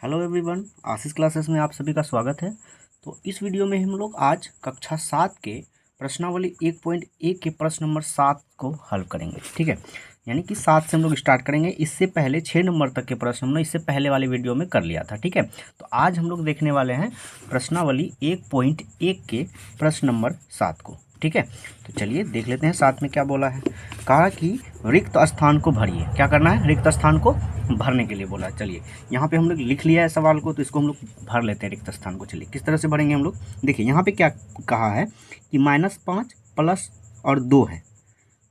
Hello everyone, आशीष classes में आप सभी का स्वागत है। तो इस वीडियो में हम लोग आज कक्षा 7 के प्रश्नावली 1.1 के प्रश्न नंबर 7 को हल करेंगे। ठीक है, यानी कि 7 से हम लोग स्टार्ट करेंगे। इससे पहले 6 नंबर तक के प्रश्न हमने इससे पहले वाले वीडियो में कर लिया था। ठीक है, तो आज हम लोग देखने वाले हैं प्रश्नावली 1.1 के प्रश्न नंबर 7 को। ठीक है, तो चलिए देख लेते हैं साथ में क्या बोला है। कहा कि रिक्त स्थान को भरिए। क्या करना है? रिक्त स्थान को भरने के लिए बोला है। चलिए यहाँ पे हम लोग लिख लिया है सवाल को, तो इसको हम लोग भर लेते हैं रिक्त स्थान को। चलिए किस तरह से भरेंगे हम लोग, देखिए यहाँ पे क्या कहा है कि -5 प्लस और 2 है।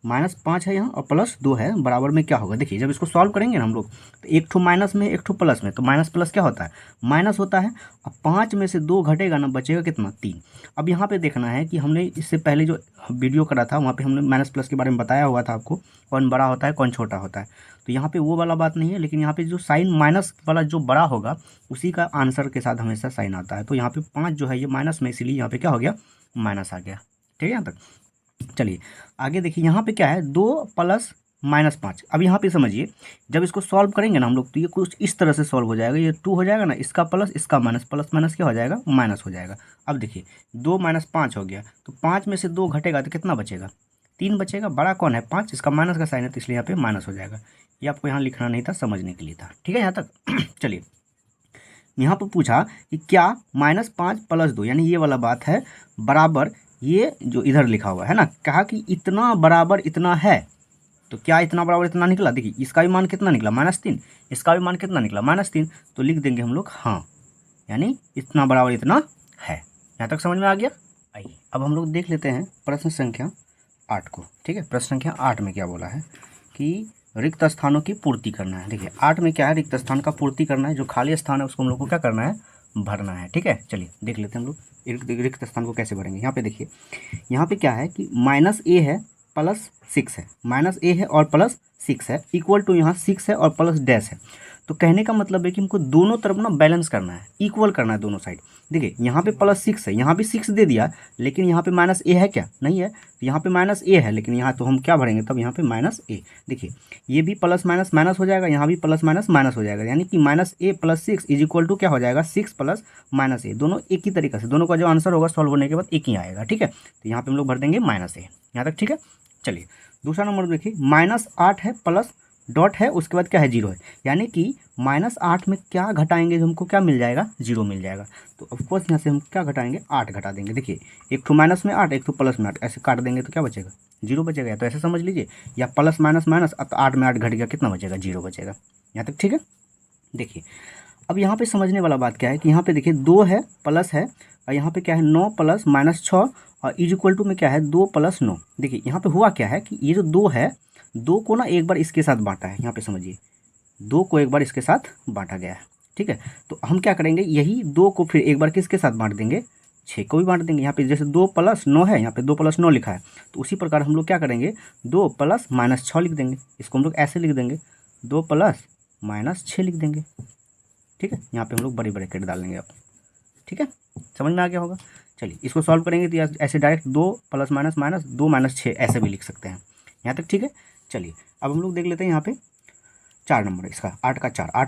-5 है यहाँ और +2 है, बराबर में क्या होगा। देखिए जब इसको सॉल्व करेंगे ना हम लोग, तो एक ठो माइनस में एक ठो प्लस में, तो माइनस प्लस क्या होता है? माइनस होता है। अब 5 में से 2 घटेगा ना, बचेगा कितना? 3। अब यहाँ पे देखना है कि हमने इससे पहले जो वीडियो करा था वहाँ पे हमने माइनस प्लस के बारे में बताया हुआ था आपको, कौन बड़ा होता है कौन छोटा होता है। तो यहाँ पे वो वाला बात नहीं है, लेकिन यहाँ पे जो साइन माइनस वाला जो बड़ा होगा उसी का आंसर के साथ हमेशा साइन आता है। तो यहाँ पे 5 जो है ये माइनस में, इसीलिए यहाँ पे क्या हो गया? माइनस आ गया। ठीक है यहाँ तक। चलिए आगे देखिए, यहाँ पे क्या है? 2 प्लस -5। अब यहाँ पे समझिए, जब इसको सॉल्व करेंगे ना हम लोग, तो ये कुछ इस तरह से सॉल्व हो जाएगा। ये 2 हो जाएगा ना, इसका प्लस इसका माइनस, प्लस माइनस क्या हो जाएगा? माइनस हो जाएगा। अब देखिए 2 - 5 हो गया, तो 5 में से 2 घटेगा तो कितना बचेगा? 3 बचेगा। बड़ा कौन है? 5। इसका माइनस का साइन है, तो इसलिए यहाँ पे माइनस हो जाएगा। ये आपको यहाँ लिखना नहीं था, समझने के लिए था। ठीक है यहाँ तक। चलिए यहाँ पर पूछा कि क्या -5 + 2, यानी ये वाला बात है, बराबर ये जो इधर लिखा हुआ है ना, कहा कि इतना बराबर इतना है। तो क्या इतना बराबर इतना निकला? देखिए इसका भी मान कितना निकला? -3। इसका भी मान कितना निकला? -3। तो लिख देंगे हम लोग हाँ, यानी इतना बराबर इतना है। यहाँ तक समझ में आ गया? आइए अब हम लोग देख लेते हैं प्रश्न संख्या 8 को। ठीक है, प्रश्न संख्या 8 में क्या बोला है कि रिक्त स्थानों की पूर्ति करना है। देखिए 8 में क्या है? रिक्त स्थान का पूर्ति करना है। जो खाली स्थान है उसको हम लोग को क्या करना है? भरना है। ठीक है, चलिए देख लेते हैं हम लोग रिक्त स्थान को कैसे भरेंगे। यहाँ पे देखिए, यहाँ पे क्या है कि -a है +6 है, -a है और +6 है, इक्वल टू यहाँ 6 है और प्लस डैश है। तो कहने का मतलब है कि हमको दोनों तरफ ना बैलेंस करना है, इक्वल करना है दोनों साइड। देखिए यहाँ पे +6 है, यहाँ भी 6 दे दिया, लेकिन यहाँ पे -a है क्या? नहीं है। तो यहाँ पे -a है, लेकिन यहाँ तो हम क्या भरेंगे तब? यहाँ पे -a। देखिए ये भी प्लस माइनस माइनस हो जाएगा, यहाँ भी प्लस माइनस माइनस हो जाएगा, यानी कि -a + 6 = क्या हो जाएगा? 6 + -a। दोनों एक ही तरीके से, दोनों का जो आंसर होगा सॉल्व होने के बाद एक ही आएगा। ठीक है, तो यहाँ पे हम लोग भर देंगे -a। यहाँ तक ठीक है। चलिए दूसरा नंबर देखिए, -8 है प्लस डॉट है, उसके बाद क्या है? 0 है, यानी कि -8 में क्या घटाएंगे तो हमको क्या मिल जाएगा? 0 मिल जाएगा। तो ऑफकोर्स यहाँ से हम क्या घटाएंगे? 8 घटा देंगे। देखिए एक ठो माइनस में 8, एक ठो प्लस में 8, ऐसे काट देंगे तो क्या बचेगा? 0 बचेगा। तो ऐसे समझ लीजिए, या प्लस माइनस माइनस, अब 8 में 8 घट गया, कितना बचेगा? 0 बचेगा। यहाँ तक ठीक है। देखिए अब यहाँ पे समझने वाला बात क्या है कि यहाँ पे देखिए 2 है प्लस है, और यहाँ पे क्या है? 9 + -6, और = में क्या है? 2 + 9। देखिए यहाँ पे हुआ क्या है कि ये जो 2 है, 2 को ना एक बार इसके साथ बांटा है। यहाँ पे समझिए, 2 को एक बार इसके साथ बांटा गया है। ठीक है, तो हम क्या करेंगे? यही 2 को फिर एक बार किसके साथ बांट देंगे? 6 को भी बांट देंगे। यहाँ पे जैसे 2 + 9 है, यहाँ पे 2 + 9 लिखा है, तो उसी प्रकार हम लोग क्या करेंगे? 2 + -6 लिख देंगे। इसको हम लोग ऐसे लिख देंगे, 2 + -6 लिख देंगे। ठीक है, यहाँ पे हम लोग बड़ी ब्रैकेट डाल लेंगे अब। ठीक है, समझ में आ गया होगा। चलिए इसको सॉल्व करेंगे तो ऐसे डायरेक्ट 2 + माइनस 2 - 6 ऐसे भी लिख सकते हैं। यहाँ तक ठीक है। चलिए अब हम लोग देख लेते हैं यहाँ पे 4 नंबर इसका, 8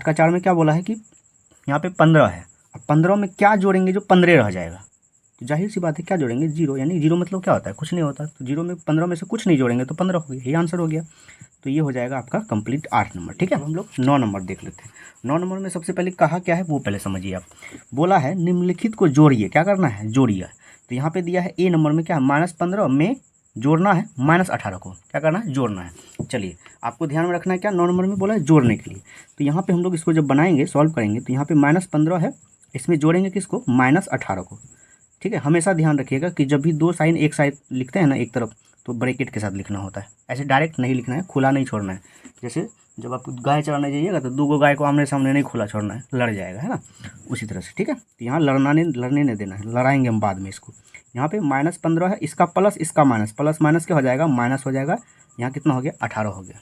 का 4 में क्या बोला है कि यहाँ पे 15 है। अब 15 में क्या जोड़ेंगे जो 15 रह जाएगा? तो जाहिर सी बात है क्या जोड़ेंगे? 0, यानी 0 मतलब क्या होता है? कुछ नहीं होता। तो 0 में 15 में से कुछ नहीं जोड़ेंगे तो 15 हो गया, यही आंसर हो गया। तो ये हो जाएगा आपका कंप्लीट 8 नंबर। ठीक है, हम लोग 9 नंबर देख लेते हैं। 9 नंबर में सबसे पहले कहा क्या है वो पहले समझिए आप। बोला है निम्नलिखित को जोड़िए। क्या करना है? जोड़िए। तो यहाँ पे दिया है ए नंबर में क्या है? -15 में जोड़ना है -18 को। क्या करना है? जोड़ना है। चलिए आपको ध्यान में रखना है क्या 9 नंबर में बोला है? जोड़ने के लिए। तो यहाँ पे हम लोग इसको जब बनाएंगे, सॉल्व करेंगे, तो यहाँ पे -15 है, इसमें जोड़ेंगे किसको? -18 को। ठीक है, हमेशा ध्यान रखिएगा कि जब भी 2 साइन एक साइड लिखते हैं ना एक तरफ, तो ब्रैकेट के साथ लिखना होता है। ऐसे डायरेक्ट नहीं लिखना है, खुला नहीं छोड़ना है। जैसे जब आप गाय चराने जाइएगा तो 2 गाय को आमने सामने नहीं खुला छोड़ना है, लड़ जाएगा, है ना? उसी तरह से। ठीक है, तो यहाँ लड़ने नहीं देना है, लड़ाएंगे हम बाद में इसको। यहाँ पे -15 है, इसका प्लस इसका माइनस, प्लस माइनस क्या हो जाएगा? माइनस हो जाएगा। यहाँ कितना हो गया? 18 हो गया।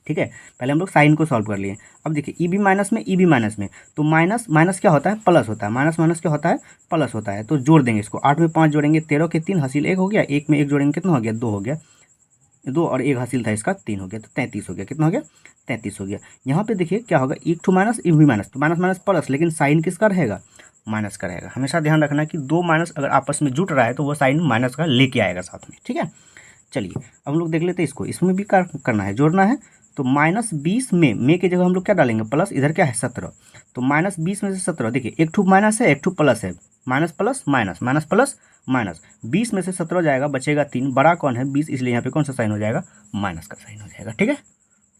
ठीक है, पहले हम लोग साइन को सॉल्व कर लिए। अब देखिए ई भी माइनस में, ई भी माइनस में, तो माइनस माइनस क्या होता है? प्लस होता है। माइनस माइनस क्या होता है? प्लस होता है। तो जोड़ देंगे इसको। 8 में 5 जोड़ेंगे, 13 के 3 हासिल 1 हो गया, 1 में 1 जोड़ेंगे कितना हो गया? 2 हो गया। 2 और 1 हासिल था इसका 3 हो गया, तो 33 हो गया। कितना हो गया? 33 हो गया। यहाँ पे देखिए क्या होगा, एक टू माइनस एक भी माइनस, तो माइनस माइनस प्लस, लेकिन साइन किसका रहेगा? माइनस का रहेगा। हमेशा ध्यान रखना कि दो माइनस अगर आपस में जुट रहा है तो वो साइन माइनस का लेके आएगा साथ में, ठीक है। चलिए अब हम लोग देख लेते हैं इसको, इसमें भी करना है, जोड़ना है। तो -20 में के जगह हम लोग क्या डालेंगे? प्लस, इधर क्या है? 17। तो -20 में से 17, देखिए एक ठू माइनस है एक ठू प्लस है, minus plus minus, minus plus minus, 20 में से 17 जाएगा, बचेगा 3, बड़ा कौन है? 20, इसलिए यहाँ पे कौन सा साइन हो जाएगा? माइनस का साइन हो जाएगा, ठीक है।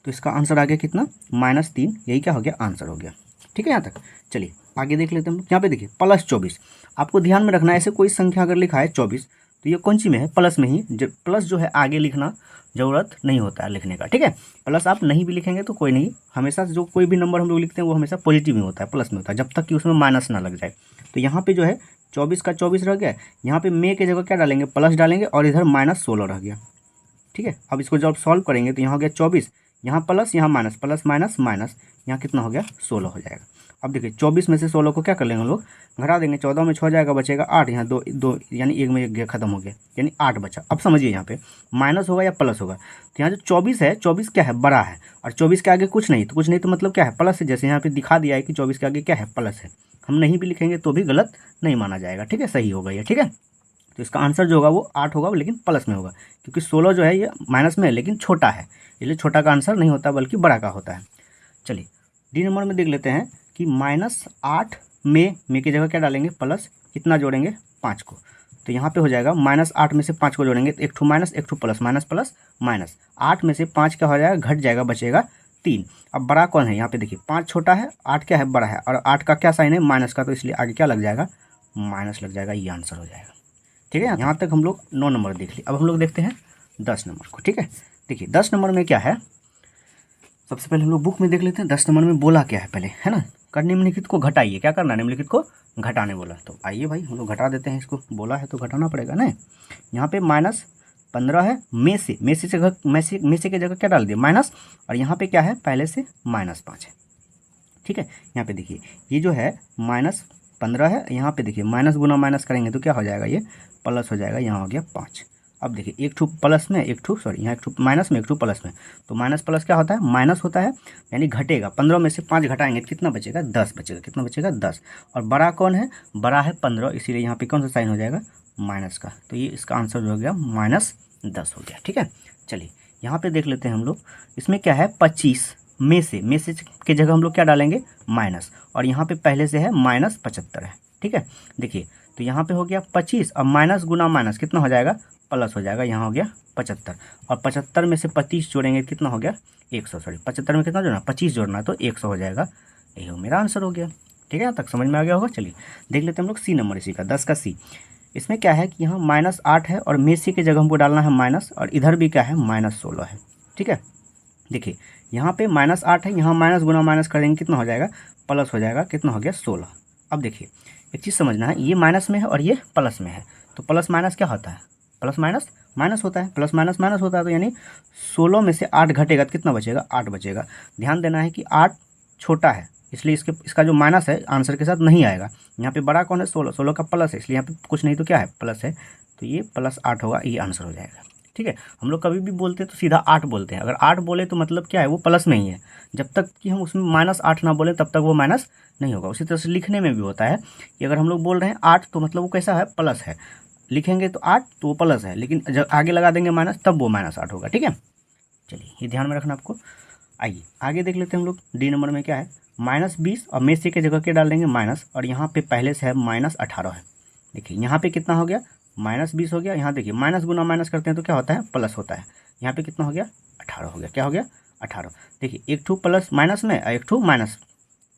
तो इसका आंसर आ गया कितना? -3, यही क्या हो गया? आंसर हो गया, ठीक है यहाँ तक। चलिए आगे देख लेते हैं हम लोग। यहाँ पे देखिए +24, आपको ध्यान में रखना है, ऐसे कोई संख्या अगर लिखा है 24 तो ये कौन सी में है? प्लस में ही। जब प्लस जो है आगे लिखना ज़रूरत नहीं होता है लिखने का, ठीक है। प्लस आप नहीं भी लिखेंगे तो कोई नहीं, हमेशा जो कोई भी नंबर हम लोग लिखते हैं वो हमेशा पॉजिटिव में होता है, प्लस में होता है, जब तक कि उसमें माइनस ना लग जाए। तो यहाँ पे जो है 24 का 24 रह गया, यहाँ पे में के जगह क्या डालेंगे? प्लस डालेंगे, और इधर -16 रह गया, ठीक है। अब इसको जब सॉल्व करेंगे तो यहाँ हो गया 24, यहाँ प्लस यहाँ माइनस, प्लस माइनस माइनस, यहाँ कितना हो गया? 16 हो जाएगा। अब देखिए 24 में से 16 को क्या कर लेंगे हम लोग? घटा देंगे, 14 में 6 जाएगा, बचेगा 8, यहाँ 2 2 यानी 1 में 1 गया, खत्म हो गया, यानी 8 बचा। अब समझिए यहाँ पे माइनस होगा या प्लस होगा? तो यहाँ जो 24 है, 24 क्या है? बड़ा है, और 24 के आगे कुछ नहीं, तो कुछ नहीं तो मतलब क्या है? प्लस है। जैसे यहाँ पे दिखा दिया है कि 24 के आगे क्या है? प्लस है। हम नहीं भी लिखेंगे तो भी गलत नहीं माना जाएगा, ठीक है, सही होगा ये, ठीक है। तो इसका आंसर जो होगा वो 8 होगा, लेकिन प्लस में होगा, क्योंकि 16 जो है ये माइनस में है लेकिन छोटा है, इसलिए छोटा का आंसर नहीं होता बल्कि बड़ा का होता है। चलिए डी नंबर में देख लेते हैं कि -8 में की जगह क्या डालेंगे? प्लस, कितना जोड़ेंगे? 5 को। तो यहाँ पे हो जाएगा -8 में से 5 को जोड़ेंगे तो एक ठू माइनस एक ठू प्लस, माइनस प्लस माइनस, 8 में से 5 क्या हो जाएगा? घट जाएगा, बचेगा 3। अब बड़ा कौन है? यहाँ पे देखिए 5 छोटा है, 8 क्या है? बड़ा है, और 8 का क्या साइन है? माइनस का, तो इसलिए आगे क्या लग जाएगा? माइनस लग जाएगा, ये आंसर हो जाएगा, ठीक है। यहाँ तक हम लोग 9 नंबर देख लिए। अब हम लोग देखते हैं 10 नंबर को, ठीक है। देखिए 10 नंबर में क्या है, सबसे पहले हम लोग बुक में देख लेते हैं 10 नंबर में बोला क्या है पहले, है ना। कर निम्नलिखित को घटाइए, क्या करना है? निम्नलिखित को घटाने बोला, तो आइए भाई हम लोग घटा देते हैं इसको, बोला है तो घटाना पड़ेगा ना। यहाँ पे -15 है, में से में से की जगह क्या डाल दिया? माइनस, और यहाँ पे क्या है? पहले से -5 है, ठीक है। यहाँ पे देखिए ये जो है -15 है, यहाँ पे देखिए माइनस गुना माइनस करेंगे तो क्या हो जाएगा? ये प्लस हो जाएगा, यहाँ हो गया 5। अब देखिए एक ठू प्लस में एक ठू सॉरी यहाँ एक ठू माइनस में एक ठू प्लस में, तो माइनस प्लस क्या होता है? माइनस होता है, यानी घटेगा। 15 में से 5 घटाएंगे तो कितना बचेगा? 10 बचेगा। कितना बचेगा? 10। और बड़ा कौन है? बड़ा है 15, इसीलिए यहाँ पे कौन सा साइन हो जाएगा? माइनस का। तो ये इसका आंसर जो हो गया -10 हो गया, ठीक है। चलिए यहाँ पे देख लेते हैं हम लोग, इसमें क्या है? 25 में से के जगह हम लोग क्या डालेंगे? माइनस, और यहाँ पे पहले से है -75 है, ठीक है। देखिए तो यहाँ पे हो गया 25, और माइनस गुना माइनस कितना हो जाएगा? प्लस हो जाएगा, यहाँ हो गया 75, और 75 में से 25 जोड़ेंगे कितना हो गया? 100, सॉरी 75 में कितना जोड़ना? 25 जोड़ना, तो 100 हो जाएगा। यही हो मेरा आंसर हो गया, ठीक है। यहाँ तक समझ में आ गया होगा। चलिए देख लेते हैं हम लोग सी नंबर इसी का, 10 का सी। इसमें क्या है कि यहाँ -8 है, और में सी की जगह हमको डालना है माइनस, और इधर भी क्या है? -16 है, ठीक है। देखिए यहाँ पे -8 है, यहाँ माइनस गुना माइनस कर देंगे कितना हो जाएगा? प्लस हो जाएगा, कितना हो गया? 16। अब देखिए एक चीज़ समझना है, ये माइनस में है और ये प्लस में है, तो प्लस माइनस क्या होता है? प्लस माइनस माइनस होता है, प्लस माइनस माइनस होता है, तो यानी 16 में से 8 घटेगा तो कितना बचेगा? 8 बचेगा। ध्यान देना है कि 8 छोटा है, इसलिए इसका जो माइनस है आंसर के साथ नहीं आएगा। यहाँ पे बड़ा कौन है? 16, 16 का प्लस है, इसलिए यहाँ पे कुछ नहीं तो क्या है? प्लस है, तो ये +8 होगा, ये आंसर हो जाएगा, ठीक है। हम लोग कभी भी बोलते हैं तो सीधा 8 बोलते हैं, अगर 8 बोले तो मतलब क्या है? वो प्लस में ही है, जब तक कि हम उसमें -8 ना बोलें तब तक वो माइनस नहीं होगा। उसी तरह से लिखने में भी होता है कि अगर हम लोग बोल रहे हैं 8 तो मतलब वो कैसा है? प्लस है, लिखेंगे तो 8 तो वो प्लस है, लेकिन जब आगे लगा देंगे माइनस तब वो -8 होगा, ठीक है। चलिए ये ध्यान में रखना आपको। आइए आगे देख लेते हैं हम लोग, डी नंबर में क्या है? -20, और में से की जगह क्या डाल देंगे? माइनस, और यहाँ पे पहले से है -18 है। देखिए यहाँ पे कितना हो गया? -20 हो गया। यहाँ देखिए माइनस गुना माइनस करते हैं तो क्या होता है? प्लस होता है। यहाँ पे कितना हो गया? 18 हो गया। क्या हो गया? 18। देखिए एक ठू प्लस माइनस में, एक ठू माइनस,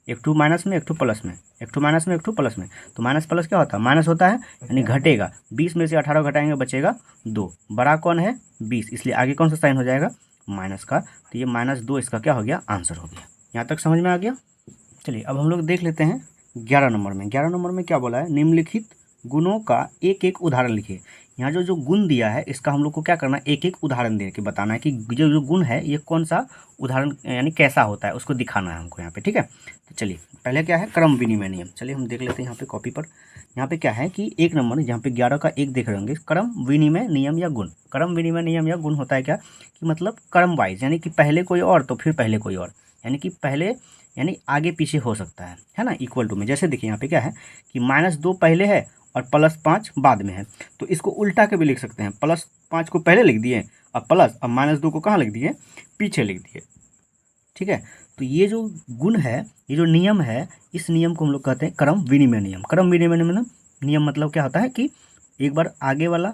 एक ठू माइनस में एक ठू प्लस में, एक ठू माइनस में एक ठू प्लस में, तो माइनस प्लस क्या होता है? माइनस होता है, यानी घटेगा। 20 में से 18 घटाएंगे बचेगा 2। बड़ा कौन है? 20, इसलिए आगे कौन सा साइन हो जाएगा? माइनस का। तो ये -2 इसका क्या हो गया? आंसर हो गया। यहाँ तक समझ में आ गया। चलिए अब हम लोग देख लेते हैं 11 नंबर में। 11 नंबर में क्या बोला है? निम्नलिखित गुणों का एक एक उदाहरण लिखिए। यहाँ जो जो गुण दिया है इसका हम लोग को क्या करना है, एक एक उदाहरण दे के बताना है कि जो जो गुण है ये कौन सा उदाहरण यानी कैसा होता है उसको दिखाना है हमको यहाँ पे, ठीक है। तो चलिए पहले क्या है, क्रम विनिमय नियम। चलिए हम देख लेते हैं यहाँ पे कॉपी पर। यहाँ पे क्या है कि एक नंबर यहाँ पे 11 का 1 देख रहे होंगे, क्रम विनिमय नियम या गुण। क्रम विनिमय नियम या गुण होता है क्या कि मतलब क्रम वाइज, यानी कि पहले कोई और तो फिर पहले कोई और, यानी कि पहले यानी आगे पीछे हो सकता है ना, इक्वल टू में। जैसे देखिए यहाँ पे क्या है कि -2 पहले है और +5 बाद में है, तो इसको उल्टा के भी लिख सकते हैं। +5 को पहले लिख दिए और प्लस, अब -2 को कहाँ लिख दिए, पीछे लिख दिए, ठीक है। तो ये जो गुण है, ये जो नियम है, इस नियम को हम लोग कहते हैं क्रम विनिमय नियम। क्रम विनिमय नियम मतलब क्या होता है कि एक बार आगे वाला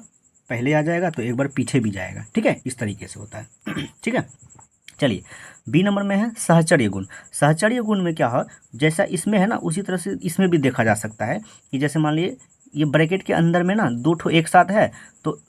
पहले आ जाएगा तो एक बार पीछे भी जाएगा, ठीक है, इस तरीके से होता है। ठीक है, चलिए बी नंबर में है सहचर्य गुण। सहचर्य गुण में क्या है, जैसा इसमें है ना उसी तरह से इसमें भी देखा जा सकता है कि जैसे मान लीजिए ये ब्रैकेट के अंदर में ना 2 ठो एक साथ है तो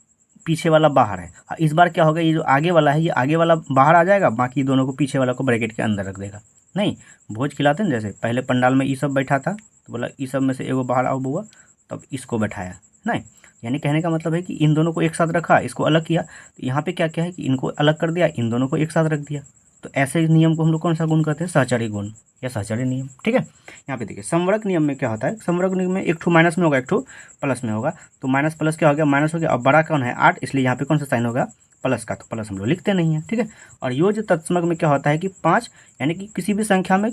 पीछे वाला बाहर है। इस बार क्या होगा, ये जो आगे वाला है ये आगे वाला बाहर आ जाएगा, बाकी दोनों को पीछे वाला को ब्रैकेट के अंदर रख देगा। नहीं, भोज खिलाते हैं जैसे पहले पंडाल में ये सब बैठा था तो बोला ये सब में से एगो बाहर आओ बुआ, तब इसको बैठाया। नहीं, यानी कहने का मतलब है कि इन दोनों को एक साथ रखा, इसको अलग किया। तो यहाँ पे क्या क्या है कि इनको अलग कर दिया, इन दोनों को एक साथ रख दिया। तो ऐसे नियम को हम लोग कौन सा गुण कहते हैं, सहचर्य गुण या सहचर्य नियम, ठीक है। यहाँ पे देखिए समवर्ग नियम में क्या होता है, समवर्ग नियम में एक ठो माइनस में होगा एक ठो प्लस में होगा, तो माइनस प्लस क्या हो गया, माइनस हो गया। अब बड़ा कौन है 8, इसलिए यहाँ पे कौन सा साइन होगा, प्लस का, तो प्लस हम लोग लिखते नहीं है, ठीक है। और योज्य तत्समक में क्या होता है कि 5, यानी कि किसी भी संख्या में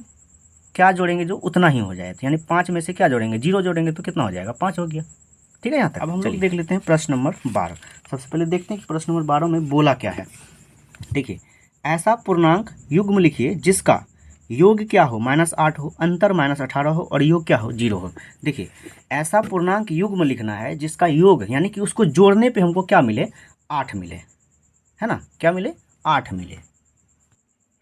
क्या जोड़ेंगे जो उतना ही हो जाए, यानी 5 में से क्या जोड़ेंगे, 0 जोड़ेंगे तो कितना हो जाएगा, 5 हो गया, ठीक है। यहाँ तक अब हम लोग देख लेते हैं प्रश्न नंबर 12। सबसे पहले देखते हैं कि प्रश्न नंबर 12 में बोला क्या है। देखिए, ऐसा पूर्णांक युग्म लिखिए जिसका योग क्या हो, -8 हो, अंतर -18 हो और योग क्या हो, 0 हो। देखिए, ऐसा पूर्णांक युग्म लिखना है जिसका योग यानी कि उसको जोड़ने पे हमको क्या मिले, 8 मिले, है ना, क्या मिले, 8 मिले,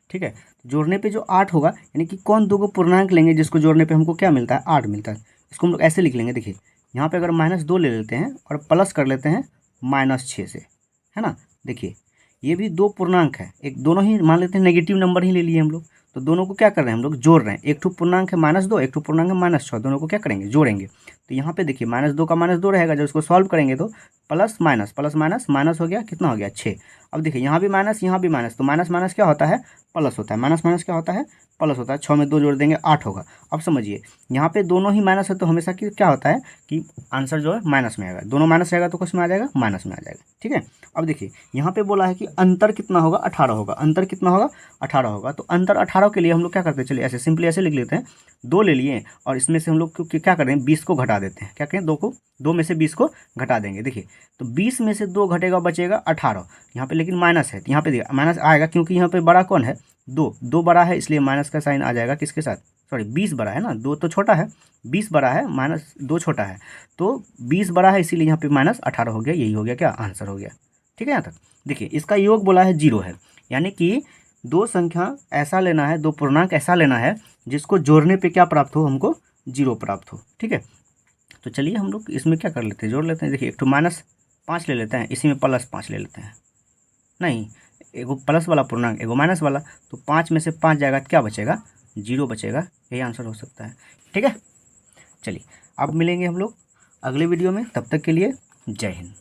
ठीक है। जोड़ने पे जो 8 होगा, यानी कि कौन दो को पूर्णांक लेंगे जिसको जोड़ने पे हमको क्या मिलता है, 8 मिलता है। इसको हम लोग ऐसे लिख लेंगे। देखिए यहाँ पे अगर -2 ले लेते हैं और प्लस कर लेते हैं -6 से, है ना। देखिए ये भी 2 पूर्णांक है, एक दोनों ही मान लेते हैं नेगेटिव नंबर ही ले लिए हम लोग, तो दोनों को क्या कर रहे हैं हम लोग, जोड़ रहे हैं। एक ठो पूर्णांक है -2, एक ठो पूर्णांक है -6, दोनों को क्या करेंगे, जोड़ेंगे। तो यहाँ पे देखिए -2 का -2 रहेगा, जब उसको सॉल्व करेंगे तो plus minus plus minus minus हो गया, कितना हो गया, 6। अब देखिए यहाँ भी माइनस यहाँ भी माइनस, तो माइनस माइनस क्या होता है, प्लस होता है, माइनस माइनस क्या होता है, प्लस होता है। 6 में 2 जोड़ देंगे 8 होगा। अब समझिए यहाँ पे दोनों ही माइनस है तो हमेशा कि क्या होता है कि आंसर जो है माइनस में आएगा, दोनों माइनस रहेगा तो किस में आ जाएगा, माइनस में आ जाएगा, ठीक है। अब देखिए यहाँ पे बोला है कि अंतर कितना होगा, 18 होगा। अंतर कितना होगा, 18 होगा। तो अंतर 18 के लिए हम लोग क्या करते हैं, चलिए ऐसे सिंपली ऐसे लिख लेते हैं, 2 ले लिए और इसमें से हम लोग क्या कर रहे हैं, 20 को घटा देते हैं। क्या करें, 2 में से 20 को घटा देंगे। देखिए तो 20 में से 2 घटेगा, बचेगा 18। यहाँ पे लेकिन माइनस है, तो यहाँ पे देखिए माइनस आएगा क्योंकि यहाँ पे बड़ा कौन है, 2 बड़ा है, इसलिए माइनस का साइन आ जाएगा किसके साथ, सॉरी 20 बड़ा है ना, 2 तो छोटा है, 20 बड़ा है, -2 छोटा है, तो 20 बड़ा है, इसीलिए यहाँ पे -18 हो गया। यही हो गया क्या, आंसर हो गया, ठीक है। यहाँ तक देखिए इसका योग बोला है 0 है, यानी कि 2 संख्या ऐसा लेना है, 2 पूर्णांक ऐसा लेना है जिसको जोड़ने पे क्या प्राप्त हो, हमको 0 प्राप्त हो, ठीक है। तो चलिए हम लोग इसमें क्या कर लेते हैं, जोड़ लेते हैं। देखिए एक तो -5 ले लेते हैं, इसी में +5 ले लेते हैं। नहीं, एगो प्लस वाला पूर्णांक एगो माइनस वाला, तो 5 में से 5 जाएगा तो क्या बचेगा, 0 बचेगा। यही आंसर हो सकता है, ठीक है। चलिए अब मिलेंगे हम लोग अगले वीडियो में, तब तक के लिए जय हिंद।